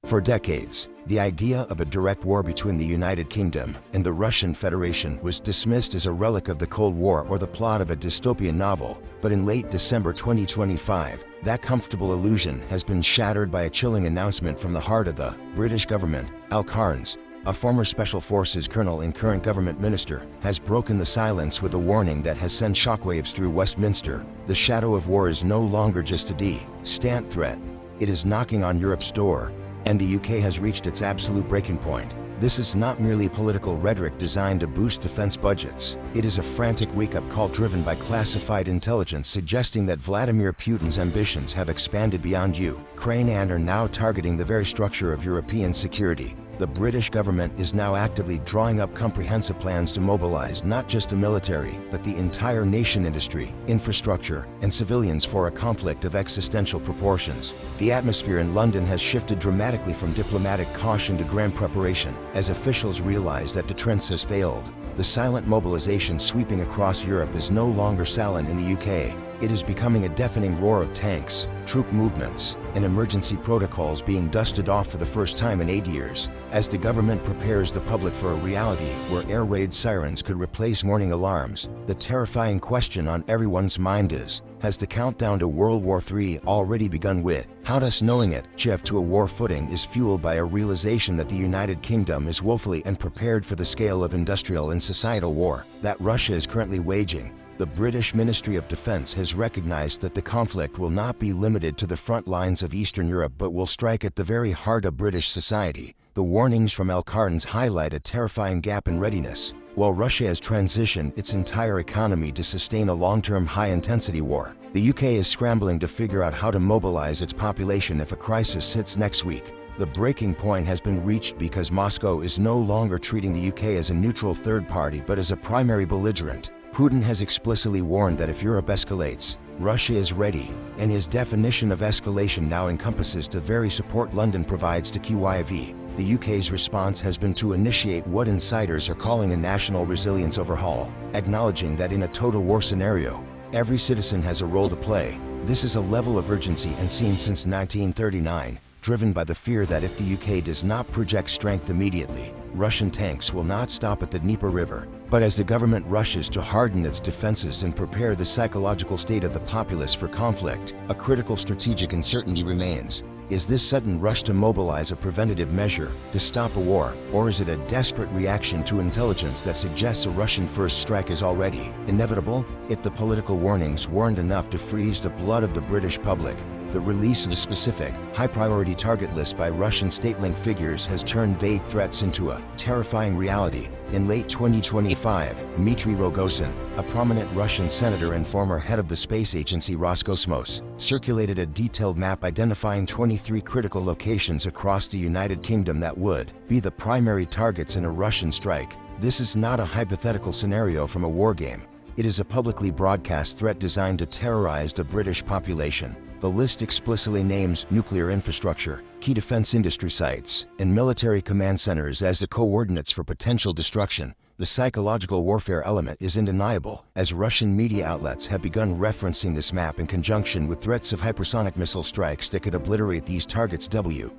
For decades, the idea of a direct war between the United Kingdom and the Russian Federation was dismissed as a relic of the Cold War or the plot of a dystopian novel, but in late December 2025, that comfortable illusion has been shattered by a chilling announcement from the heart of the British government. Al Carnes, a former Special Forces colonel and current government minister, has broken the silence with a warning that has sent shockwaves through Westminster. The shadow of war is no longer just a distant threat. It is knocking on Europe's door, and the UK has reached its absolute breaking point. This is not merely political rhetoric designed to boost defense budgets. It is a frantic wake-up call driven by classified intelligence suggesting that Vladimir Putin's ambitions have expanded beyond Ukraine and are now targeting the very structure of European security. The British government is now actively drawing up comprehensive plans to mobilize not just the military, but the entire nation industry, infrastructure, and civilians for a conflict of existential proportions. The atmosphere in London has shifted dramatically from diplomatic caution to grand preparation, as officials realize that deterrence has failed. The silent mobilization sweeping across Europe is no longer silent in the UK. It is becoming a deafening roar of tanks, troop movements, and emergency protocols being dusted off for the first time in 8 years, as the government prepares the public for a reality where air raid sirens could replace warning alarms. The terrifying question on everyone's mind is, has the countdown to World War III already begun? Without us knowing it, shift to a war footing is fueled by a realization that the United Kingdom is woefully unprepared for the scale of industrial and societal war that Russia is currently waging. The British Ministry of Defence has recognized that the conflict will not be limited to the front lines of Eastern Europe but will strike at the very heart of British society. The warnings from Al Carnes highlight a terrifying gap in readiness. While Russia has transitioned its entire economy to sustain a long-term high-intensity war, the UK is scrambling to figure out how to mobilize its population if a crisis hits next week. The breaking point has been reached because Moscow is no longer treating the UK as a neutral third party but as a primary belligerent. Putin has explicitly warned that if Europe escalates, Russia is ready, and his definition of escalation now encompasses the very support London provides to Kyiv. The UK's response has been to initiate what insiders are calling a national resilience overhaul, acknowledging that in a total war scenario, every citizen has a role to play. This is a level of urgency unseen since 1939, driven by the fear that if the UK does not project strength immediately, Russian tanks will not stop at the Dnieper River. But as the government rushes to harden its defenses and prepare the psychological state of the populace for conflict, a critical strategic uncertainty remains. Is this sudden rush to mobilize a preventative measure to stop a war, or is it a desperate reaction to intelligence that suggests a Russian first strike is already inevitable? If the political warnings weren't enough to freeze the blood of the British public, the release of a specific, high-priority target list by Russian state-linked figures has turned vague threats into a terrifying reality. In late 2025, Dmitry Rogozin, a prominent Russian senator and former head of the space agency Roscosmos, circulated a detailed map identifying 23 critical locations across the United Kingdom that would be the primary targets in a Russian strike. This is not a hypothetical scenario from a war game. It is a publicly broadcast threat designed to terrorize the British population. The list explicitly names nuclear infrastructure, key defense industry sites, and military command centers as the coordinates for potential destruction. The psychological warfare element is undeniable, as Russian media outlets have begun referencing this map in conjunction with threats of hypersonic missile strikes that could obliterate these targets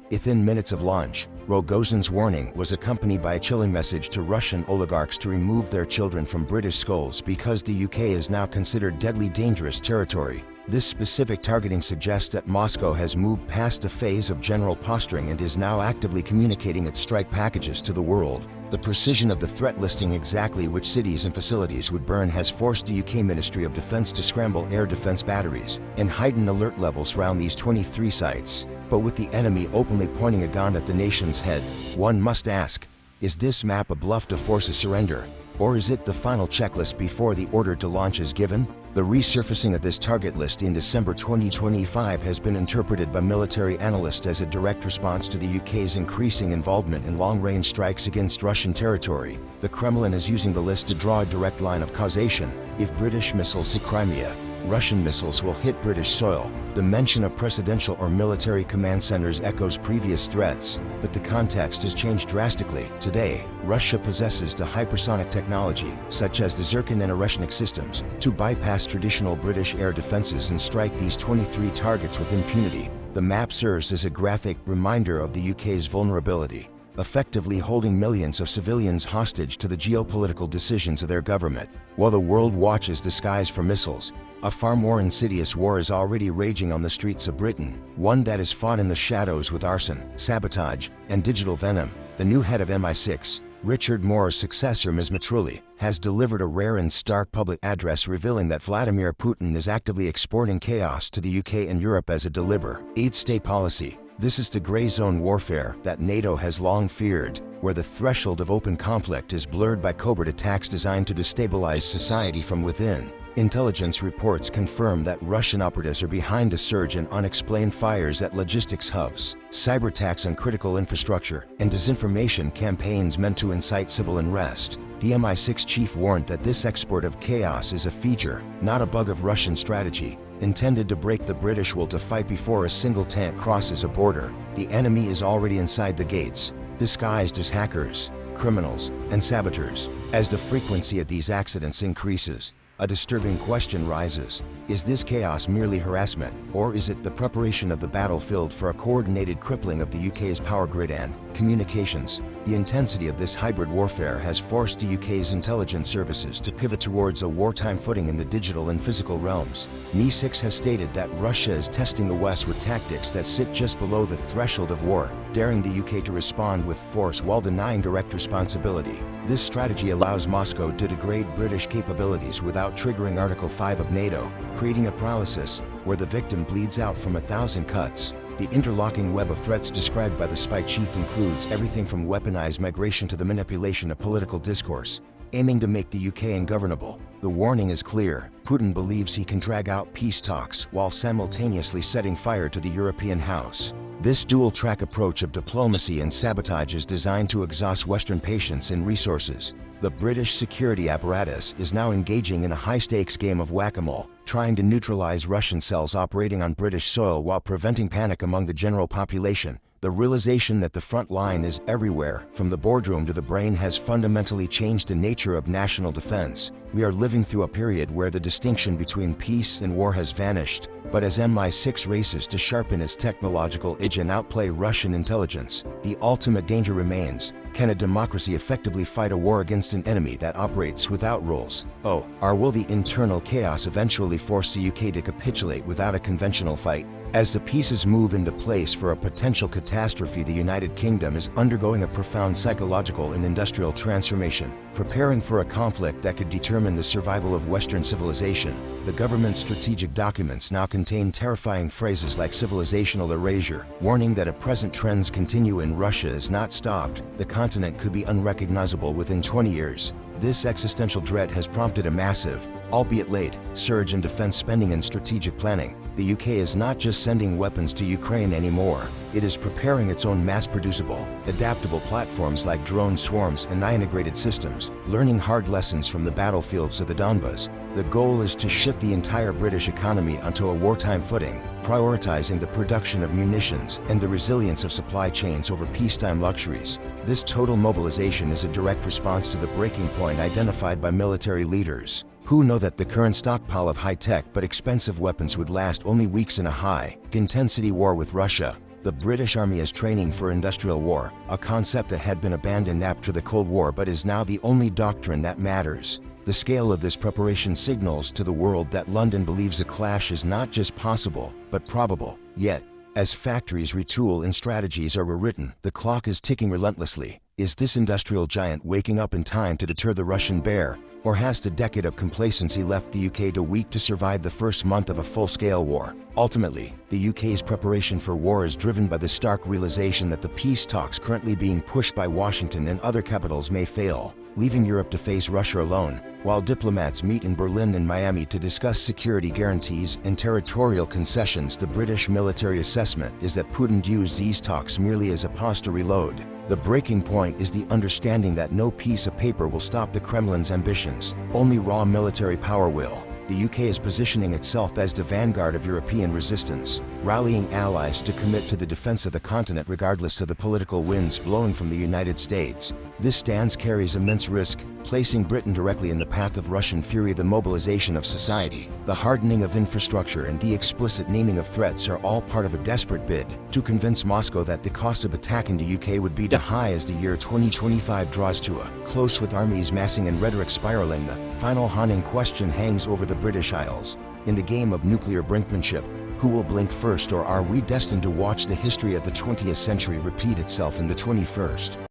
within minutes of launch. Rogozin's warning was accompanied by a chilling message to Russian oligarchs to remove their children from British schools because the UK is now considered deadly dangerous territory. This specific targeting suggests that Moscow has moved past the phase of general posturing and is now actively communicating its strike packages to the world. The precision of the threat listing exactly which cities and facilities would burn has forced the UK Ministry of Defence to scramble air defence batteries and heighten alert levels around these 23 sites. But with the enemy openly pointing a gun at the nation's head, one must ask, is this map a bluff to force a surrender? Or is it the final checklist before the order to launch is given? The resurfacing of this target list in December 2025 has been interpreted by military analysts as a direct response to the UK's increasing involvement in long-range strikes against Russian territory. The Kremlin is using the list to draw a direct line of causation. If British missiles hit Crimea, Russian missiles will hit British soil. The mention of presidential or military command centers echoes previous threats, but the context has changed drastically. Today, Russia possesses the hypersonic technology, such as the Zircon and Oreshnik systems, to bypass traditional British air defenses and strike these 23 targets with impunity. The map serves as a graphic reminder of the UK's vulnerability, effectively holding millions of civilians hostage to the geopolitical decisions of their government. While the world watches the skies for missiles, a far more insidious war is already raging on the streets of Britain, one that is fought in the shadows with arson, sabotage, and digital venom. The new head of MI6, Richard Moore's successor Ms. Matruli, has delivered a rare and stark public address revealing that Vladimir Putin is actively exporting chaos to the UK and Europe as a deliberate eight-state policy. This is the gray zone warfare that NATO has long feared, where the threshold of open conflict is blurred by covert attacks designed to destabilize society from within. Intelligence reports confirm that Russian operatives are behind a surge in unexplained fires at logistics hubs, cyber attacks on critical infrastructure, and disinformation campaigns meant to incite civil unrest. The MI6 chief warned that this export of chaos is a feature, not a bug of Russian strategy, intended to break the British will to fight before a single tank crosses a border. The enemy is already inside the gates, disguised as hackers, criminals, and saboteurs. As the frequency of these accidents increases, a disturbing question rises. Is this chaos merely harassment, or is it the preparation of the battlefield for a coordinated crippling of the UK's power grid and communications? The intensity of this hybrid warfare has forced the UK's intelligence services to pivot towards a wartime footing in the digital and physical realms. MI6 has stated that Russia is testing the West with tactics that sit just below the threshold of war, daring the UK to respond with force while denying direct responsibility. This strategy allows Moscow to degrade British capabilities without triggering Article 5 of NATO, creating a paralysis where the victim bleeds out from 1,000 cuts. The interlocking web of threats described by the spy chief includes everything from weaponized migration to the manipulation of political discourse, aiming to make the UK ungovernable. The warning is clear. Putin believes he can drag out peace talks while simultaneously setting fire to the European house. This dual-track approach of diplomacy and sabotage is designed to exhaust Western patience and resources. The British security apparatus is now engaging in a high-stakes game of whack-a-mole, trying to neutralize Russian cells operating on British soil while preventing panic among the general population. The realization that the front line is everywhere, from the boardroom to the brain, has fundamentally changed the nature of national defense. We are living through a period where the distinction between peace and war has vanished, but as MI6 races to sharpen its technological edge and outplay Russian intelligence, the ultimate danger remains. Can a democracy effectively fight a war against an enemy that operates without rules? Or will the internal chaos eventually force the UK to capitulate without a conventional fight? As the pieces move into place for a potential catastrophe, the United Kingdom is undergoing a profound psychological and industrial transformation, preparing for a conflict that could determine the survival of Western civilization. The government's strategic documents now contain terrifying phrases like civilizational erasure, warning that if present trends continue and Russia is not stopped, the continent could be unrecognizable within 20 years. This existential dread has prompted a massive, albeit late, surge in defense spending and strategic planning. The UK is not just sending weapons to Ukraine anymore, it is preparing its own mass-producible, adaptable platforms like drone swarms and integrated systems, learning hard lessons from the battlefields of the Donbas. The goal is to shift the entire British economy onto a wartime footing, prioritizing the production of munitions and the resilience of supply chains over peacetime luxuries. This total mobilization is a direct response to the breaking point identified by military leaders, who know that the current stockpile of high-tech but expensive weapons would last only weeks in a high-intensity war with Russia. The British Army is training for industrial war, a concept that had been abandoned after the Cold War but is now the only doctrine that matters. The scale of this preparation signals to the world that London believes a clash is not just possible, but probable. Yet, as factories retool and strategies are rewritten, the clock is ticking relentlessly. Is this industrial giant waking up in time to deter the Russian bear? Or has the decade of complacency left the UK too weak to survive the first month of a full-scale war? Ultimately, the UK's preparation for war is driven by the stark realization that the peace talks currently being pushed by Washington and other capitals may fail, leaving Europe to face Russia alone. While diplomats meet in Berlin and Miami to discuss security guarantees and territorial concessions, the British military assessment is that Putin views these talks merely as a pause to reload. The breaking point is the understanding that no piece of paper will stop the Kremlin's ambitions, only raw military power will. The UK is positioning itself as the vanguard of European resistance, rallying allies to commit to the defense of the continent regardless of the political winds blowing from the United States. This stance carries immense risk. placing Britain directly in the path of Russian fury. The mobilization of society, the hardening of infrastructure, and the explicit naming of threats are all part of a desperate bid to convince Moscow that the cost of attacking the UK would be too high. As the year 2025 draws to a close, with armies massing and rhetoric spiraling, the final haunting question hangs over the British Isles. In the game of nuclear brinkmanship, who will blink first, or are we destined to watch the history of the 20th century repeat itself in the 21st?